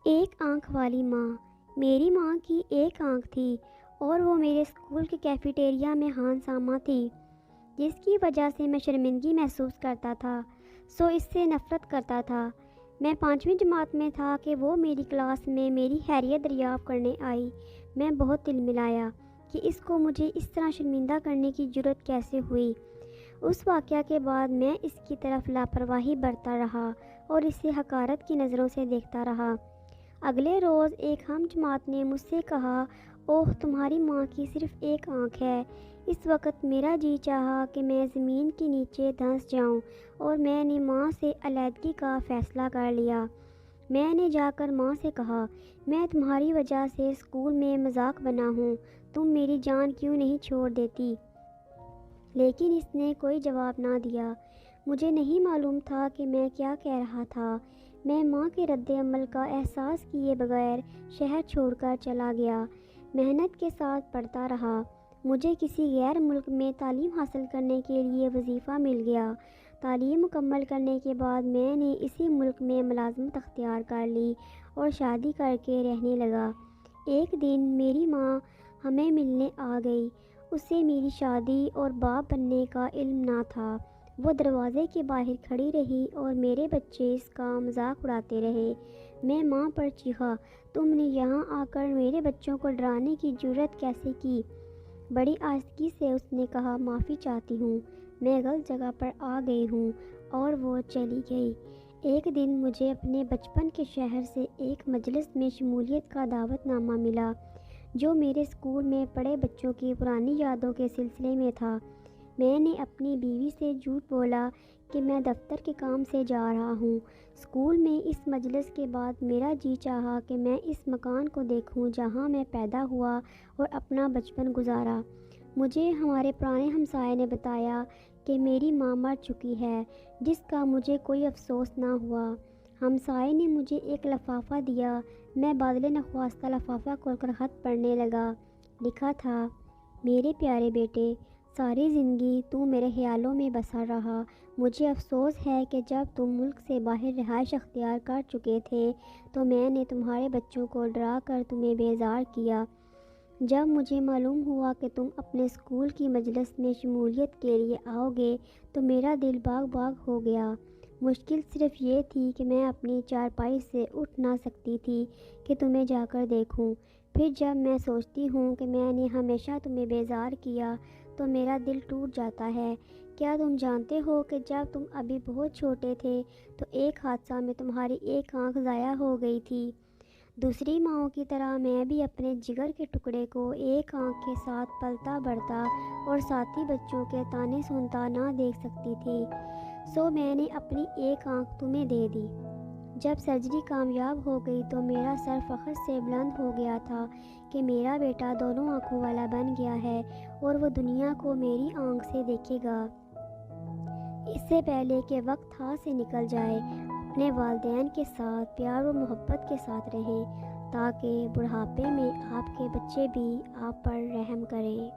ایک آنکھ والی ماں۔ میری ماں کی ایک آنکھ تھی اور وہ میرے اسکول کے کیفیٹیریا میں ہانسامہ تھی، جس کی وجہ سے میں شرمندگی محسوس کرتا تھا، اس سے نفرت کرتا تھا۔ میں 5ویں جماعت میں تھا کہ وہ میری کلاس میں میری خیریت دریافت کرنے آئی۔ میں بہت دل ملایا کہ اس کو مجھے اس طرح شرمندہ کرنے کی جرأت کیسے ہوئی۔ اس واقعہ کے بعد میں اس کی طرف لاپرواہی برتتا رہا اور اسے حقارت کی نظروں سے دیکھتا رہا۔ اگلے روز ایک ہم جماعت نے مجھ سے کہا، اوہ تمہاری ماں کی صرف ایک آنکھ ہے۔ اس وقت میرا جی چاہا کہ میں زمین کے نیچے دھنس جاؤں اور میں نے ماں سے علیحدگی کا فیصلہ کر لیا۔ میں نے جا کر ماں سے کہا، میں تمہاری وجہ سے اسکول میں مذاق بنا ہوں، تم میری جان کیوں نہیں چھوڑ دیتی؟ لیکن اس نے کوئی جواب نہ دیا۔ مجھے نہیں معلوم تھا کہ میں کیا کہہ رہا تھا۔ میں ماں کے رد عمل کا احساس کیے بغیر شہر چھوڑ کر چلا گیا۔ محنت کے ساتھ پڑھتا رہا۔ مجھے کسی غیر ملک میں تعلیم حاصل کرنے کے لیے وظیفہ مل گیا۔ تعلیم مکمل کرنے کے بعد میں نے اسی ملک میں ملازمت اختیار کر لی اور شادی کر کے رہنے لگا۔ ایک دن میری ماں ہمیں ملنے آ گئی۔ اسے میری شادی اور باپ بننے کا علم نہ تھا۔ وہ دروازے کے باہر کھڑی رہی اور میرے بچے اس کا مذاق اڑاتے رہے۔ میں ماں پر چیخا، تم نے یہاں آ کر میرے بچوں کو ڈرانے کی جرأت کیسے کی؟ بڑی آہستگی سے اس نے کہا، معافی چاہتی ہوں، میں غلط جگہ پر آ گئی ہوں، اور وہ چلی گئی۔ ایک دن مجھے اپنے بچپن کے شہر سے ایک مجلس میں شمولیت کا دعوت نامہ ملا، جو میرے اسکول میں پڑھے بچوں کی پرانی یادوں کے سلسلے میں تھا۔ میں نے اپنی بیوی سے جھوٹ بولا کہ میں دفتر کے کام سے جا رہا ہوں۔ اسکول میں اس مجلس کے بعد میرا جی چاہا کہ میں اس مکان کو دیکھوں جہاں میں پیدا ہوا اور اپنا بچپن گزارا۔ مجھے ہمارے پرانے ہمسائے نے بتایا کہ میری ماں مر چکی ہے، جس کا مجھے کوئی افسوس نہ ہوا۔ ہمسائے نے مجھے ایک لفافہ دیا۔ میں بادل نخواستہ لفافہ کھول کر خط پڑھنے لگا۔ لکھا تھا، میرے پیارے بیٹے، ساری زندگی تو میرے خیالوں میں بسا رہا۔ مجھے افسوس ہے کہ جب تم ملک سے باہر رہائش اختیار کر چکے تھے تو میں نے تمہارے بچوں کو ڈرا کر تمہیں بیزار کیا۔ جب مجھے معلوم ہوا کہ تم اپنے اسکول کی مجلس میں شمولیت کے لیے آؤ گے تو میرا دل باغ باغ ہو گیا۔ مشکل صرف یہ تھی کہ میں اپنی چارپائی سے اٹھ نہ سکتی تھی کہ تمہیں جا کر دیکھوں۔ پھر جب میں سوچتی ہوں کہ میں نے ہمیشہ تمہیں بیزار کیا تو میرا دل ٹوٹ جاتا ہے۔ کیا تم جانتے ہو کہ جب تم ابھی بہت چھوٹے تھے تو ایک حادثہ میں تمہاری ایک آنکھ ضائع ہو گئی تھی؟ دوسری ماؤں کی طرح میں بھی اپنے جگر کے ٹکڑے کو ایک آنکھ کے ساتھ پلتا بڑھتا اور ساتھی بچوں کے طعنے سنتا نہ دیکھ سکتی تھی، میں نے اپنی ایک آنکھ تمہیں دے دی۔ جب سرجری کامیاب ہو گئی تو میرا سر فخر سے بلند ہو گیا تھا کہ میرا بیٹا دونوں آنکھوں والا بن گیا ہے اور وہ دنیا کو میری آنکھ سے دیکھے گا۔ اس سے پہلے کہ وقت ہاتھ سے نکل جائے، اپنے والدین کے ساتھ پیار و محبت کے ساتھ رہیں تاکہ بڑھاپے میں آپ کے بچے بھی آپ پر رحم کریں۔